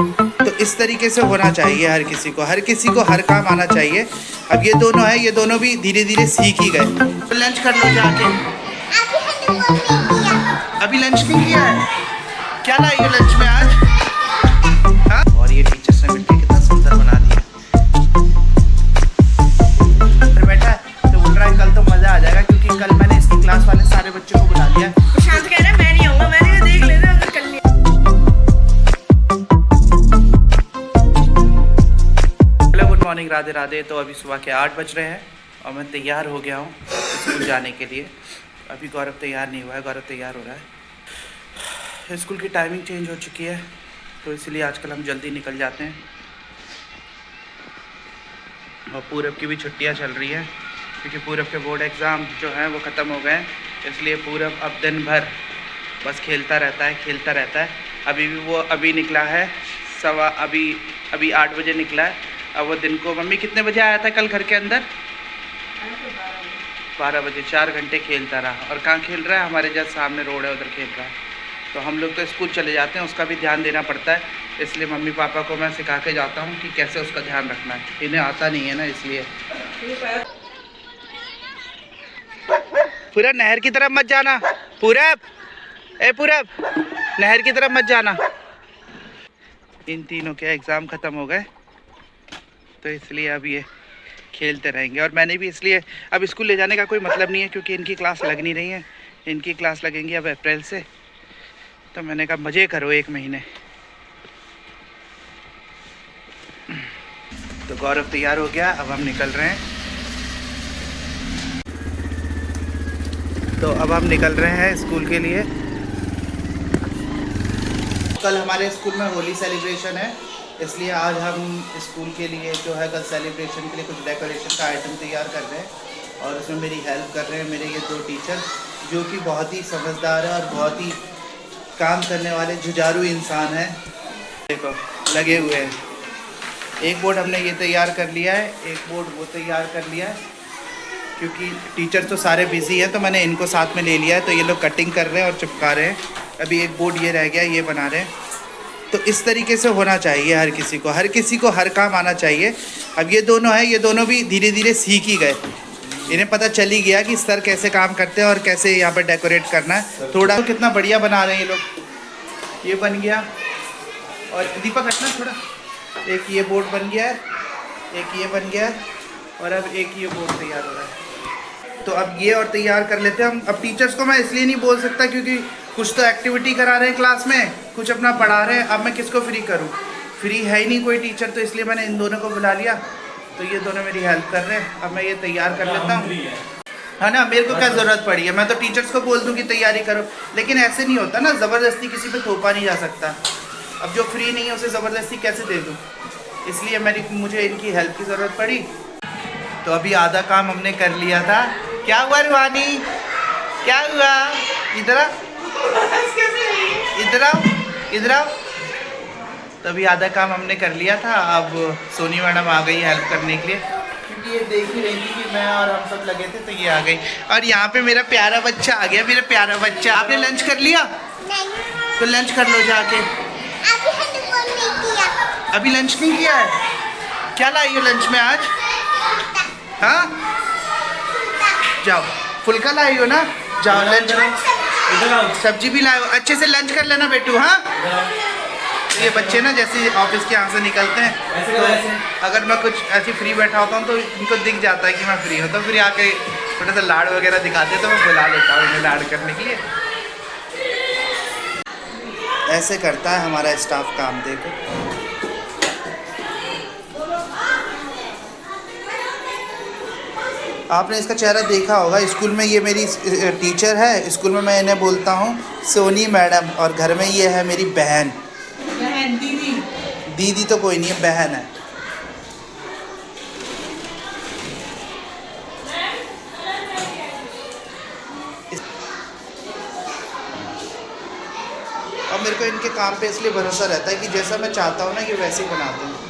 तो इस तरीके से होना चाहिए हर किसी को हर काम आना चाहिए। अब ये दोनों है, ये दोनों भी धीरे धीरे सीख ही गए। तो लंच कर लो जाके। अभी लंच नहीं किया है? क्या लाई हो लंच में आज? हाँ? और ये टीचर्स ने मिलकर कितना सुंदर बना दिया। बैठा है तो बोल रहा है कल तो मजा आ जाएगा, क्योंकि कल मैंने इसकी क्लास वाले सारे बच्चों को बुला लिया। शांत कह रहा है मैं नहीं आऊंगा, मैंने देख लेना अगर कल नहीं। Hello, good morning, Radhe Radhe. तो अभी सुबह के 8 बज रहे हैं और मैं तैयार हो गया हूँ स्कूल जाने के लिए। अभी गौरव तैयार नहीं हुआ है, गौरव तैयार हो रहा है। स्कूल की टाइमिंग चेंज हो चुकी है तो इसलिए आजकल हम जल्दी निकल जाते हैं। और पूरब की भी छुट्टियां चल रही हैं क्योंकि पूरब के बोर्ड एग्ज़ाम जो हैं वो ख़त्म हो गए हैं, इसलिए पूरब अब दिन भर बस खेलता रहता है। अभी भी वो अभी निकला है अभी 8 बजे निकला है। अब वो दिन को, मम्मी कितने बजे आया था कल घर के अंदर? 12 बजे। 4 घंटे खेलता रहा। और कहाँ खेल रहा है? हमारे जस्ट सामने रोड है, उधर खेल रहा है। तो हम लोग तो स्कूल चले जाते हैं, उसका भी ध्यान देना पड़ता है, इसलिए मम्मी पापा को मैं सिखा के जाता हूँ कि कैसे उसका ध्यान रखना है। इन्हें आता नहीं है ना, इसलिए। पूरब नहर की तरफ मत जाना। पूरब, ए पूरब, नहर की तरफ मत जाना। इन तीनों के एग्ज़ाम ख़त्म हो गए तो इसलिए अब ये खेलते रहेंगे। और मैंने भी इसलिए अब स्कूल ले जाने का कोई मतलब नहीं है, क्योंकि इनकी क्लास लग नहीं रही है। इनकी क्लास लगेंगी अब अप्रैल से। तो मैंने कहा मज़े करो 1 महीने। तो गौरव तैयार हो गया, अब हम निकल रहे हैं। तो अब हम निकल रहे हैं स्कूल के लिए। कल हमारे स्कूल में होली सेलिब्रेशन है, इसलिए आज हम स्कूल के लिए जो है कल सेलिब्रेशन के लिए कुछ डेकोरेशन का आइटम तैयार कर रहे हैं। और उसमें मेरी हेल्प कर रहे हैं मेरे ये 2 टीचर, जो कि बहुत ही समझदार है और बहुत ही काम करने वाले जुझारू इंसान हैं। देखो लगे हुए हैं। एक बोर्ड हमने ये तैयार कर लिया है, एक बोर्ड वो तैयार कर लिया है, क्योंकि टीचर तो सारे बिजी हैं तो मैंने इनको साथ में ले लिया है। तो ये लोग कटिंग कर रहे हैं और चिपका रहे हैं। अभी एक बोर्ड ये रह गया, ये बना रहे हैं। तो इस तरीके से होना चाहिए हर किसी को हर काम आना चाहिए। अब ये दोनों है, ये दोनों भी धीरे धीरे सीख ही गए। इन्हें पता चल ही गया कि सर कैसे काम करते हैं और कैसे यहाँ पर डेकोरेट करना है। थोड़ा तो कितना बढ़िया बना रहे हैं ये लोग। ये बन गया, और दीपक हटना थोड़ा। एक ये बोर्ड बन गया है, एक ये बन गया है, और अब एक ये बोर्ड तैयार हो रहा है। तो अब ये और तैयार कर लेते हैं हम। अब टीचर्स को मैं इसलिए नहीं बोल सकता क्योंकि कुछ तो एक्टिविटी करा रहे हैं क्लास में, कुछ अपना पढ़ा रहे हैं। अब मैं किसको फ्री करूं? फ्री है ही नहीं कोई टीचर, तो इसलिए मैंने इन दोनों को बुला लिया। तो ये दोनों मेरी हेल्प कर रहे हैं। अब मैं ये तैयार कर लेता हूँ, है ना। मेरे को क्या ज़रूरत पड़ी है? मैं तो टीचर्स को बोल दूँ कि तैयारी करो, लेकिन ऐसे नहीं होता ना, ज़बरदस्ती किसी पे थोपा नहीं जा सकता। अब जो फ्री नहीं है उसे ज़बरदस्ती कैसे दे दूँ? इसलिए मुझे इनकी हेल्प की ज़रूरत पड़ी। तो अभी आधा काम हमने कर लिया था। क्या हुआ रूहानी, क्या हुआ? इधर आ, इधर आओ। तो अभी आधा काम हमने कर लिया था। अब सोनी मैडम आ गई हेल्प करने के लिए, क्योंकि ये देख ही रही थी कि मैं और हम सब लगे थे, तो ये आ गई। और यहाँ पे मेरा प्यारा बच्चा आ गया, मेरा प्यारा बच्चा। आपने लंच कर लिया? नहीं। तो लंच कर लो जाके। अभी लंच नहीं किया है? क्या लाई हो लंच में आज? हाँ, जाओ फुल्का लाई हो ना, जाओ लंच में। सब्जी भी लाओ, अच्छे से लंच कर लेना बेटू। हाँ, ये बच्चे ना जैसे ऑफिस के यहाँ से निकलते हैं, तो अगर मैं कुछ ऐसी फ्री बैठा होता हूँ तो इनको दिख जाता है कि मैं फ्री हूँ, तो फिर आके थोड़ा सा लाड़ वगैरह दिखाते हैं, तो मैं बुला लेता हूँ इन्हें लाड़ करने के लिए। ऐसे करता है हमारा स्टाफ काम। देखो आपने इसका चेहरा देखा होगा। स्कूल में ये मेरी टीचर है, स्कूल में मैं इन्हें बोलता हूँ सोनी मैडम, और घर में ये है मेरी बहन। दीदी तो कोई नहीं है, बहन है। और मेरे को इनके काम पे इसलिए भरोसा रहता है कि जैसा मैं चाहता हूँ ना, ये वैसे ही बनाते हैं।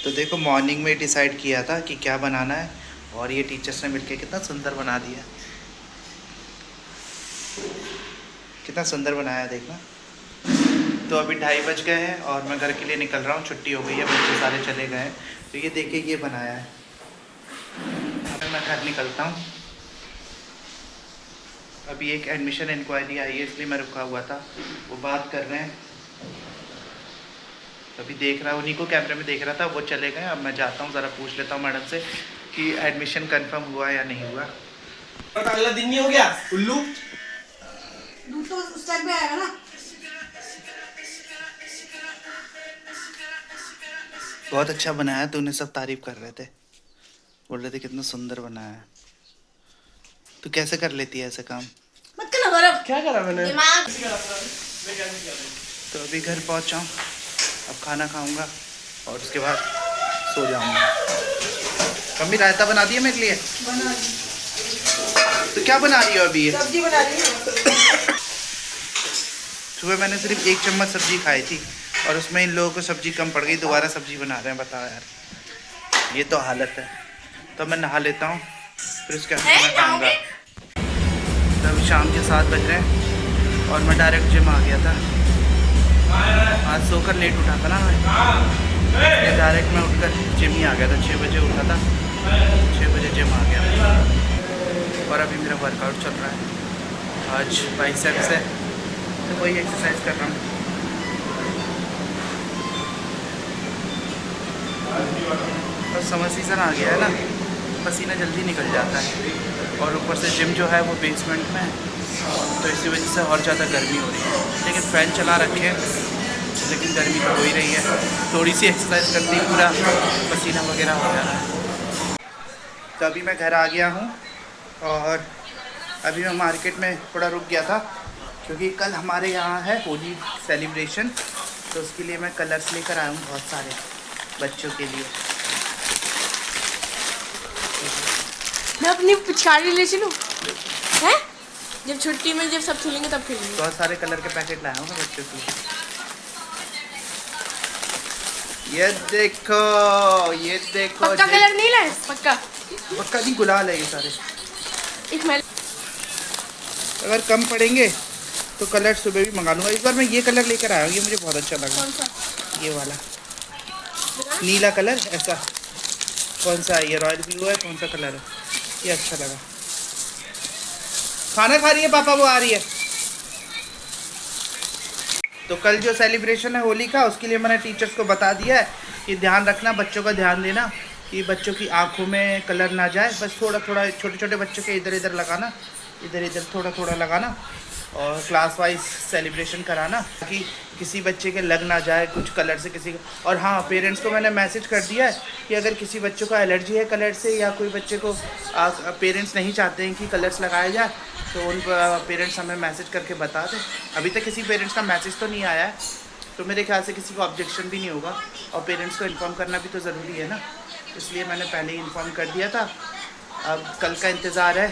तो देखो मॉर्निंग में डिसाइड किया था कि क्या बनाना है, और ये टीचर्स ने मिलके कितना सुंदर बना दिया। कितना सुंदर बनाया देखना। तो अभी 2:30 बज गए हैं और मैं घर के लिए निकल रहा हूँ। छुट्टी हो गई है, बच्चे सारे चले गए हैं। तो ये देखिए ये बनाया है। अब मैं घर निकलता हूँ। अभी एक एडमिशन इंक्वायरी आई है, इसलिए मैं रुका हुआ था। वो बात कर रहे हैं, अभी देख रहा हूँ, उन्हीं को कैमरे में देख रहा था। वो चले गए, अब मैं जाता हूँ, ज़रा पूछ लेता हूँ मैडम से कि एडमिशन कंफर्म हुआ या नहीं हुआ। अगला दिन नहीं हो गया उल्लू। दूध तो उस टाइम पे आएगा ना। बहुत अच्छा बनाया, तूने सब तारीफ कर रहे थे, बोल रहे थे कितना सुंदर बनाया है। तू कैसे कर लेती है ऐसे काम? मत करना गौरव। क्या करा मैंने? दिमाग। तो अभी घर पहुंचा हूँ, अब खाना खाऊंगा और उसके बाद सो जाऊंगा। मम्मी रायता बना दिया मेरे लिए? बना दी। तो क्या बना रही हो अभी ये? सब्जी बना दी। सुबह मैंने सिर्फ 1 चम्मच सब्जी खाई थी और उसमें इन लोगों को सब्जी कम पड़ गई, दोबारा सब्जी बना रहे हैं। बताओ यार, ये तो हालत है। तो मैं नहा लेता हूँ, फिर उसके बाद खाना खाऊंगा। तो अभी शाम के 7 बज रहे हैं और मैं डायरेक्ट जिम आ गया था। आज सोकर लेट उठा था ना मैं, डायरेक्ट मैं उठकर जिम ही आ गया था। 6 बजे उठा था, 6 बजे जिम आ गया था। और अभी मेरा वर्कआउट चल रहा है। आज बाइसेप्स है, तो वही एक्सरसाइज कर रहा हूँ। और समर सीज़न आ गया है ना, पसीना जल्दी निकल जाता है। और ऊपर से जिम जो है वो बेसमेंट में है, तो इसी वजह से और ज़्यादा गर्मी हो रही है। लेकिन फ़ैन चला रखे हैं, लेकिन गर्मी तो हो ही रही है। थोड़ी सी एक्सरसाइज करती पूरा पसीना वगैरह हो जा रहा है। तो अभी मैं घर आ गया हूँ और अभी मैं मार्केट में थोड़ा रुक गया था, क्योंकि कल हमारे यहाँ है होली सेलिब्रेशन। तो उसके लिए मैं कलर्स लेकर आया हूँ बहुत सारे बच्चों के लिए। मैं अपनी पिचकारी ले चलूं? हैं? जब छुट्टी में जब सब खेलेंगे तब खेलेंगे। बहुत सारे कलर के पैकेट लाया हूँ मैं बच्चों के लिए। ये देखो, ये देखो। पक्का कलर नहीं लाए? पक्का पक्का नहीं, गुलाल है ये सारे। एक मैं अगर कम पड़ेंगे तो कलर सुबह भी मंगा लूँगा। इस बार मैं ये कलर लेकर आया हूँ, ये मुझे बहुत अच्छा लगा। कौन सा? ये वाला नीला कलर, ऐसा कौन सा है? ये रॉयल ब्लू है, कौन सा कलर है? ये अच्छा लगा। खाना खा रही है पापा, वो आ रही है। तो कल जो सेलिब्रेशन है होली का, उसके लिए मैंने टीचर्स को बता दिया है कि ध्यान रखना, बच्चों का ध्यान देना कि बच्चों की आंखों में कलर ना जाए। बस थोड़ा थोड़ा छोटे छोटे बच्चों के इधर इधर लगाना, इधर इधर थोड़ा थोड़ा लगाना, और क्लास वाइज सेलिब्रेशन कराना ताकि किसी बच्चे के लग ना जाए कुछ कलर से किसी को। और हाँ, पेरेंट्स को मैंने मैसेज कर दिया है कि अगर किसी बच्चों का एलर्जी है कलर से, या कोई बच्चे को पेरेंट्स नहीं चाहते हैं कि कलर्स लगाया जाए, तो उन पेरेंट्स हमें मैसेज करके बता दें। अभी तक किसी पेरेंट्स का मैसेज तो नहीं आया है, तो मेरे ख्याल से किसी को ऑब्जेक्शन भी नहीं होगा। और पेरेंट्स को इन्फॉर्म करना भी तो ज़रूरी है ना, इसलिए मैंने पहले ही इन्फॉर्म कर दिया था। अब कल का इंतज़ार है।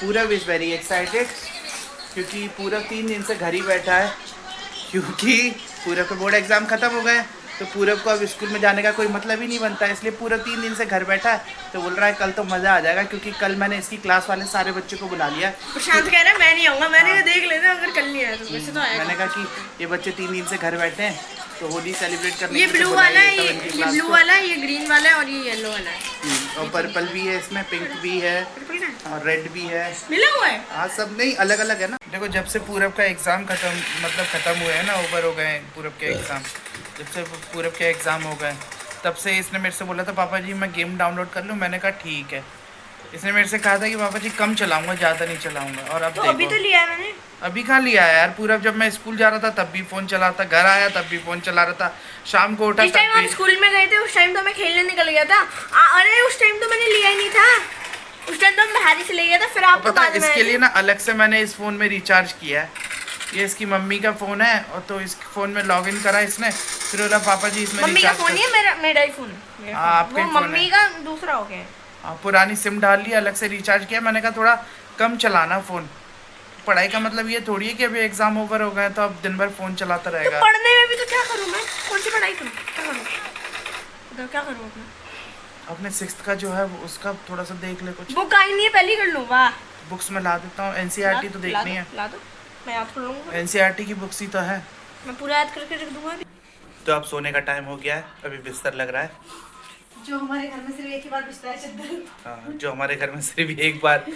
पूरब इज़ वेरी एक्साइटेड, क्योंकि पूरब 3 दिन से घर ही बैठा है, क्योंकि पूरब के बोर्ड एग्ज़ाम ख़त्म हो गए। तो पूरब को अब स्कूल में जाने का कोई मतलब ही नहीं बनता, इसलिए पूरब 3 दिन से घर बैठा है। तो बोल रहा है कल तो मज़ा आ जाएगा, क्योंकि कल मैंने इसकी क्लास वाले सारे बच्चों को बुला लिया। प्रशांत कह रहा है मैं नहीं आऊंगा। मैंने कहा देख लेते हैं, अगर कल नहीं आया तो वैसे तो आएगा। मैंने कहा कि ये बच्चे 3 दिन से घर बैठे हैं, तो होली सेलिब्रेट करने ये के लिए ब्लू बुलाइए वाला है, तब इनकी ये क्लास ब्लू को। वाला है, ये ग्रीन वाला है और ये येलो वाला है। और पर्पल भी है इसमें, पिंक भी है और रेड भी है। मिला हुआ है। हाँ, सब नहीं, अलग अलग है ना। देखो, जब से पूरब का एग्ज़ाम ख़त्म हुए हैं ना, ओवर हो गए हैं पूरब के एग्ज़ाम, जब से पूरब के एग्ज़ाम हो गए तब से इसने मेरे से बोला था पापा जी मैं गेम डाउनलोड कर लूँ। मैंने कहा ठीक है। इसने मेरे से कहा था कि पापा जी कम चलाऊंगा, ज़्यादा नहीं चलाऊंगा। और अब तो देखो, अभी तो लिया है मैंने। अभी कहाँ लिया है यार। पूरब जब मैं स्कूल जा रहा था तब भी फ़ोन चला रहा था, घर आया तब भी फ़ोन चला रहा था, शाम को उठा जिस टाइम तब आप भी। स्कूल में गए थे उस टाइम तो मैं खेलने निकल गया था। अरे उस टाइम तो मैंने लिया ही नहीं था, उस टाइम तो मैं हारी से ले गया था। फिर आपको पता है, इसके लिए ना अलग से मैंने इस फ़ोन में रिचार्ज किया है। ये इसकी मम्मी का फ़ोन है, और तो इस फ़ोन में लॉगिन करा इसने। फिर बोला पापा जी इसमें मम्मी का रिचार्ज फोन नहीं है, मेरा ही फोन है। हाँ, आपका ही वो फोन मम्मी है। का दूसरा हो गया। पुरानी सिम डाल ली, अलग से रिचार्ज किया। मैंने कहा थोड़ा कम चलाना फ़ोन। पढ़ाई का मतलब ये थोड़ी है कि अभी एग्ज़ाम ओवर हो गए तो अब दिन भर फ़ोन चलाता तो रहेगा। पढ़ने में भी तो क्या करूँ मैं? कौन सी पढ़ाई करूँ? क्या करूँ? तो क्या करूँ अपना? अपने 6th का जो है वो उसका थोड़ा सा देख ले कुछ। बुक आई नहीं है, पहले कर लूँ। वाह, बुक्स में ला देता हूँ। NCERT तो देखनी है। ला दो, मैं याद कर लूँगा। NCERT की बुक्स ही तो है। मैं पूरा याद करके रख दूंगा अभी। तो अब सोने का टाइम हो गया है, अभी बिस्तर लग रहा है। जो हमारे घर में सिर्फ एक ही बार बिछता है चद्दर। हाँ, जो हमारे घर में सिर्फ एक बार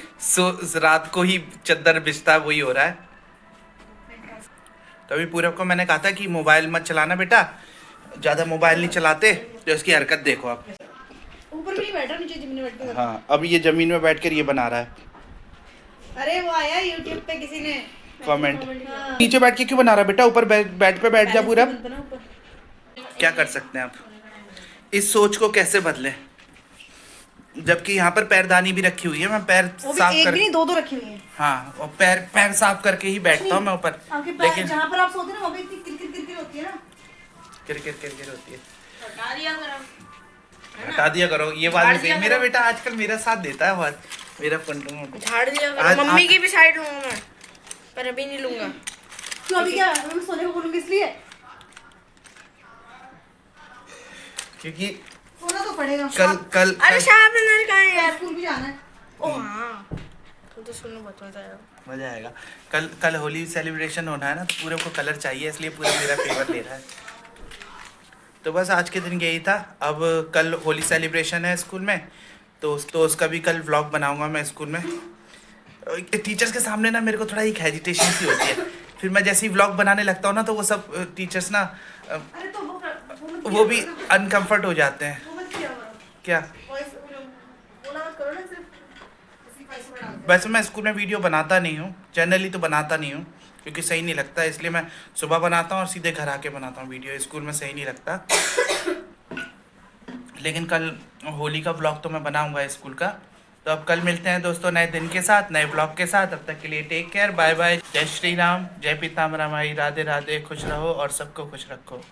रात को ही चद्दर बिछता है, वही हो रहा है। तो अभी पूरब को मैंने कहा था कि मोबाइल मत चलाना बेटा, ज़्यादा मोबाइल नहीं चलाते। तो इसकी हरकत देखो आप। ऊपर भी नहीं बैठ रहा, नीचे जमीन में बैठ के। हाँ, अब ये ज़मीन में बैठ कर ये बना रहा है अरे वो आया यूट्यूब पे किसी ने कमेंट। हाँ। नीचे बैठ के क्यों बना रहा है बेटा, ऊपर बेड पे बैठ जा पूरब। बनता ना ऊपर। क्या कर सकते हैं आप, इस सोच को कैसे बदलें, जबकि यहाँ पर पैरदानी भी रखी हुई है। मैं पैर वो भी साफ एक कर, भी नहीं, दो रखी हुई है। हाँ, और पैर साफ करके ही बैठता हूँ मैं ऊपर। आपके पैर लेकिन जहाँ पर आप सोते हैं ना, वो भी इतनी किरकिर किरकिर होती है ना। किरकिर होती है। हटा दिया करो। हटा दिया करो, ये बात झाड़ नहीं दिया सही। मेरा करो। बेटा आजकल मेरा साथ देता है बहुत, मेरा पंटू। झाड़ दिया आज- करो। मम्मी आज- की भी साइड लूंगा मैं, पर अभी नहीं लूंगा। क्यों अभी क्या मैं सोने को बोलूंगी इसलिए? क्योंकि सोना तो पड़ेगा। कल अरे शाम में कहाँ है यार? स्कूल भी जाना है। ओ हाँ, तो सुनने बहुत मजा आएगा। मजा आएगा। कल होली सेलिब्रेशन होना है ना, तो पूरे को कलर चाहिए, इसलिए पूरा मेरा फेवर ले रहा है। तो बस आज के दिन यही था। अब कल होली सेलिब्रेशन है स्कूल में, तो उसका भी कल व्लॉग बनाऊंगा मैं स्कूल में। टीचर्स के सामने ना मेरे को थोड़ा एक हेजिटेशन सी होती है। फिर मैं जैसे ही व्लॉग बनाने लगता हूँ ना, तो वो सब टीचर्स ना अरे तो वो भी अनकम्फर्ट हो जाते हैं। वो मत किया करो। क्या? वॉइस बोला मत करो ना, सिर्फ इसी वॉइस में डाल दो। वैसे मैं स्कूल में वीडियो बनाता नहीं हूँ, जनरली तो बनाता नहीं हूँ, क्योंकि सही नहीं लगता। इसलिए मैं सुबह बनाता हूँ और सीधे घर आके बनाता हूँ वीडियो। स्कूल में सही नहीं लगता। लेकिन कल होली का व्लॉग तो मैं बनाऊंगा स्कूल का। तो अब कल मिलते हैं दोस्तों नए दिन के साथ, नए व्लॉग के साथ। अब तक के लिए टेक केयर, बाय बाय। जय श्री राम, जय पीताम्बरा माई, राधे राधे, खुश रहो और सबको खुश रखो।